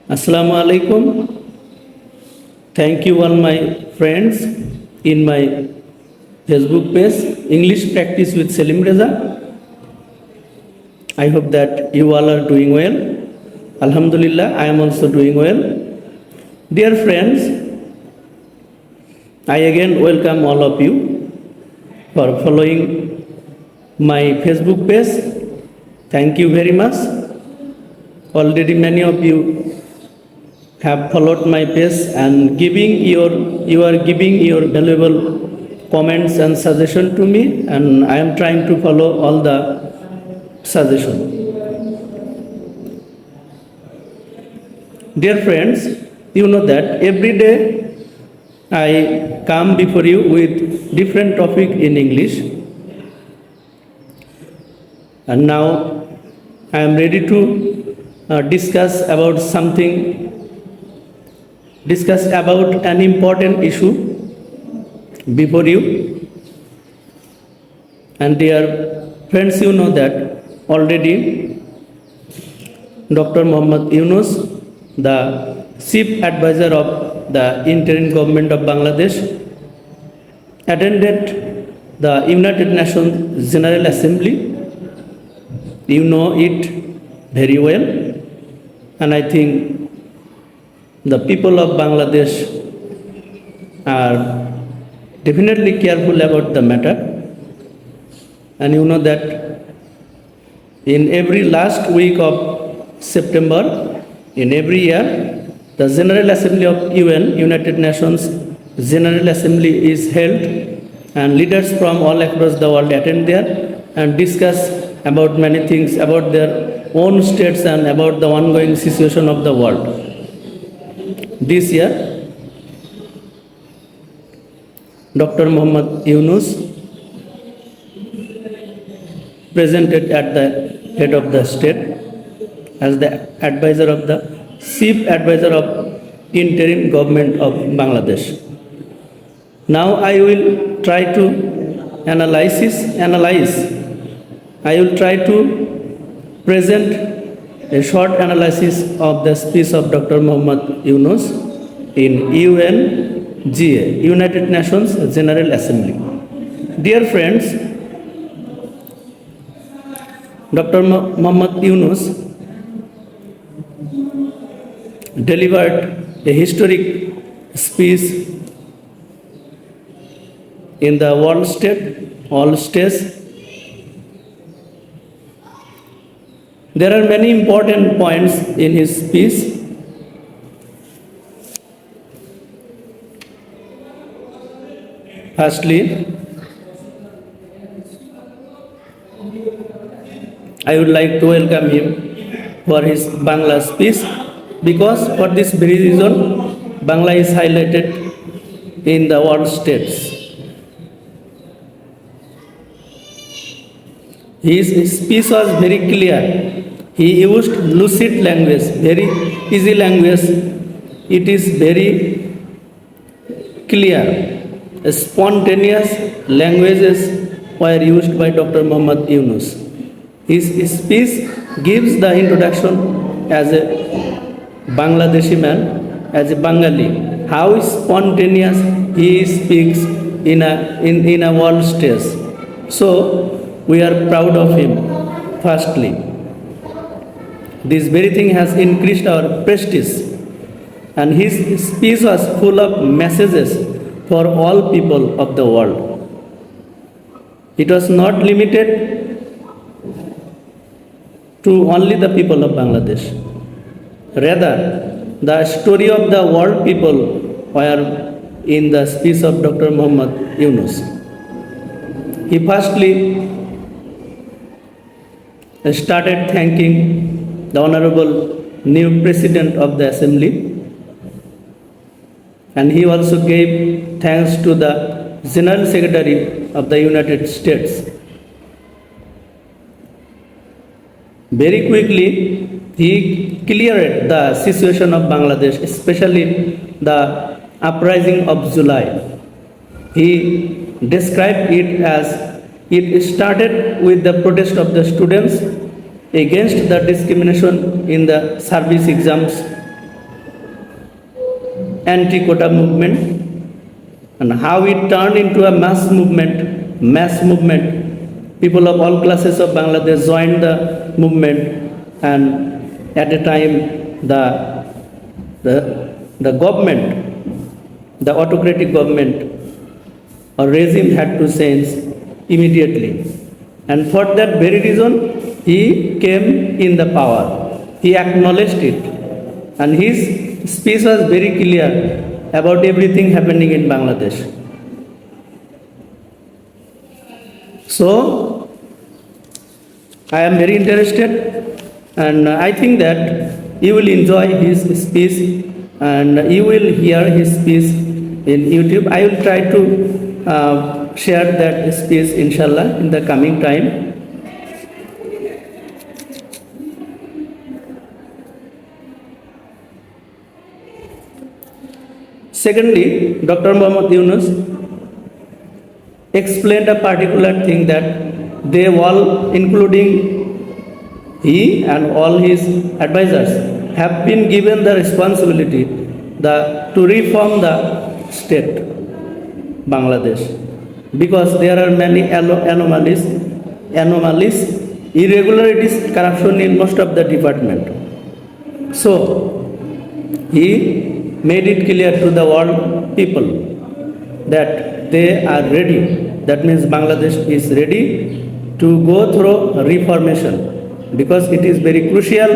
Assalamu alaikum. Thank you all my friends in my Facebook page English Practice with Selim Reza. I hope that you all are doing well. Alhamdulillah, I am also doing well. Dear friends, I again welcome all of you for following my Facebook page. Thank you very much. Already many of you have followed my page and you are giving your valuable comments and suggestion to me, and I am trying to follow all the suggestion. Dear friends, you know that every day I come before you with different topic in English, and now I am ready to discuss about an important issue before you. And dear friends, you know that already Dr. Yunus, the Chief Advisor of the Interim Government of Bangladesh, attended the United Nations General Assembly. You know it very well, and I think the people of Bangladesh are definitely careful about the matter. And you know that in every last week of September, in every year, the General Assembly of United Nations General Assembly is held, and leaders from all across the world attend there and discuss about many things, about their own states and about the ongoing situation of the world. This year, Dr. Yunus presented at the head of the state as the advisor of the Chief Advisor of Interim Government of Bangladesh. Now I will try to I will try to present a short analysis of the speech of Dr. Yunus in UNGA, United Nations General Assembly. Dear friends, Dr. Yunus delivered a historic speech in the all states. There are many important points in his speech. Firstly, I would like to welcome him for his Bangla speech, because for this very reason, Bangla is highlighted in the world states. His speech was very clear. He used lucid language, very easy language. It is very clear. Spontaneous languages were used by Dr. Yunus. His speech gives the introduction as a Bangladeshi man, as a Bengali, how spontaneous he speaks in a world stage. So we are proud of him. Firstly, this very thing has increased our prestige, and his speech was full of messages for all people of the world. It was not limited to only the people of Bangladesh. Rather, the story of the world people were in the speech of Dr. Yunus. He firstly started thanking the Honorable new President of the Assembly, and he also gave thanks to the General Secretary of the United States. Very quickly, he cleared the situation of Bangladesh, especially the uprising of July. He described it as it started with the protest of the students against the discrimination in the service exams anti-quota movement, and how it turned into a mass movement. People of all classes of Bangladesh joined the movement, and at a time the government, the autocratic government or regime had to change immediately. And for that very reason, he came in the power. He acknowledged it. And his speech was very clear about everything happening in Bangladesh. So, I am very interested, and I think that you will enjoy his speech and you will hear his speech in YouTube. I will try to share that speech, inshallah, in the coming time. Secondly, Dr. Muhammad Yunus explained a particular thing that they all, including he and all his advisors, have been given the responsibility to reform the state, Bangladesh, because there are many anomalies, irregularities, corruption in most of the department. So he made it clear to the world people that they are ready. That means Bangladesh is ready to go through reformation, because it is very crucial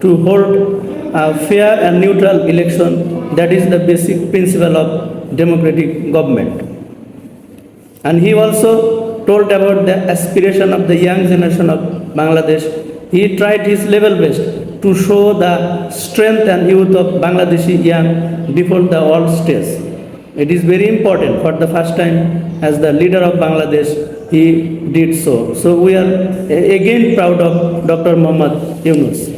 to hold a fair and neutral election. That is the basic principle of democratic government. And he also told about the aspiration of the young generation of Bangladesh. He tried his level best to show the strength and youth of Bangladeshi young before the world stage. It is very important. For the first time, as the leader of Bangladesh, he did so. So we are again proud of Dr. Muhammad Yunus.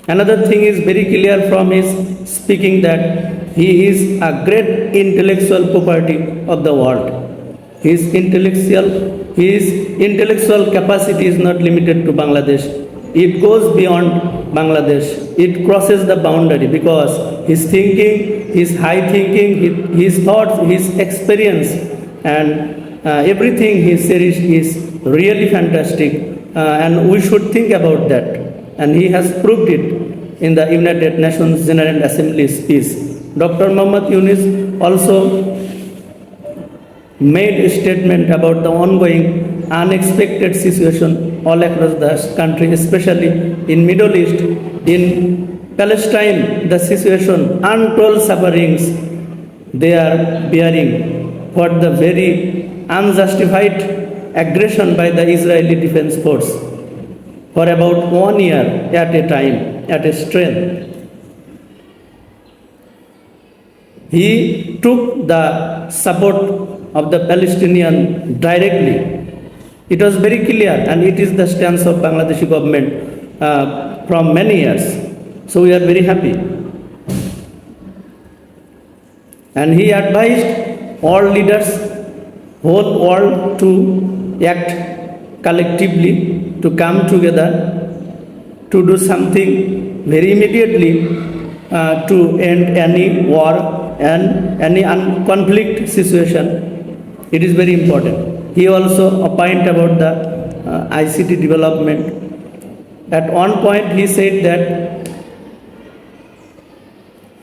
Another thing is very clear from his speaking, that he is a great intellectual property of the world. His intellectual capacity is not limited to Bangladesh. It goes beyond Bangladesh. It crosses the boundary, because his thinking, his high thinking, his thoughts, his experience, and everything he says is really fantastic. And we should think about that. And he has proved it in the United Nations General Assembly speech. Dr. Muhammad Yunus also made a statement about the ongoing unexpected situation all across the country, especially in Middle East. In Palestine, the situation, untold sufferings they are bearing for the very unjustified aggression by the Israeli Defense Force for about 1 year at a time, at a stretch. He took the support of the Palestinian directly. It was very clear, and it is the stance of Bangladeshi government from many years. So we are very happy. And he advised all leaders, whole world, to act collectively, to come together, to do something very immediately to end any war and any conflict situation. It is very important. He also opined about the ICT development. At one point he said that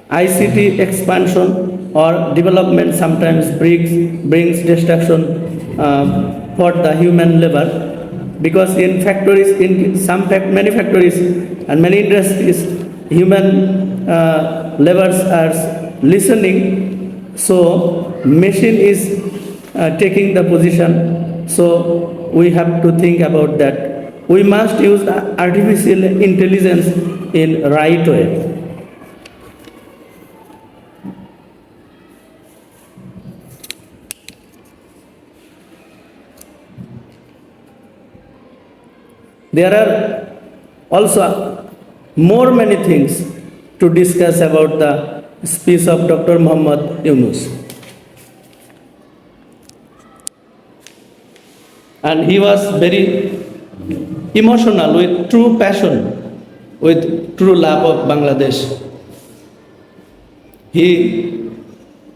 ICT expansion or development sometimes brings destruction for the human labor, because in factories, many factories and many industries, human laborers are listening, so machine is taking the position. So we have to think about that. We must use artificial intelligence in right way. There are also more many things to discuss about the speech of Dr. Muhammad Yunus. And he was very emotional, with true passion, with true love of Bangladesh. he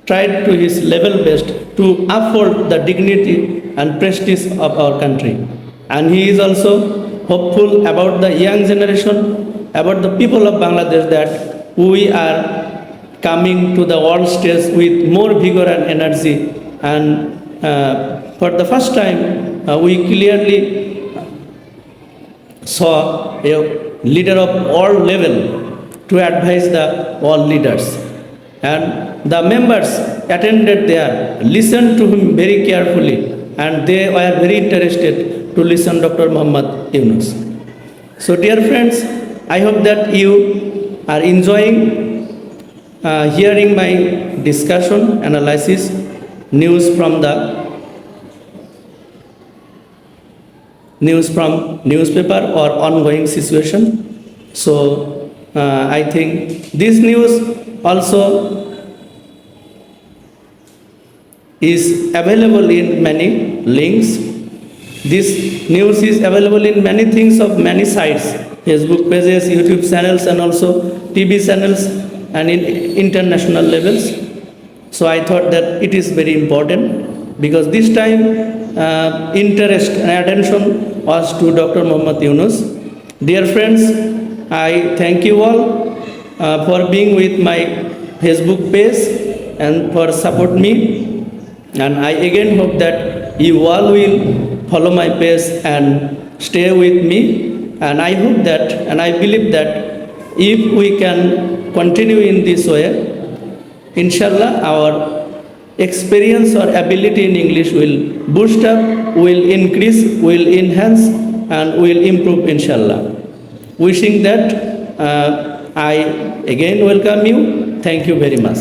tried to his level best to uphold the dignity and prestige of our country. And he is also hopeful about the young generation, about the people of Bangladesh, that we are coming to the world stage with more vigor and energy. And for the first time, we clearly saw a leader of world level to advise the world leaders. And the members attended there, listened to him very carefully, and they were very interested to listen Dr. Muhammad Yunus. So dear friends, I hope that you are enjoying hearing my discussion, analysis, news from newspaper or ongoing situation. So I think this news also is available in many links. This news is available in many things of many sites, Facebook pages, YouTube channels, and also TV channels, and in international levels. So I thought that it is very important, because this time interest and attention was to Dr. Muhammad Yunus. Dear friends, I thank you all for being with my Facebook page and for support me. And I again hope that you all will follow my page and stay with me. And I hope that, and I believe that if we can continue in this way, inshallah, our experience or ability in English will boost up, will increase, will enhance, and will improve, inshallah. Wishing that I again welcome you. Thank you very much.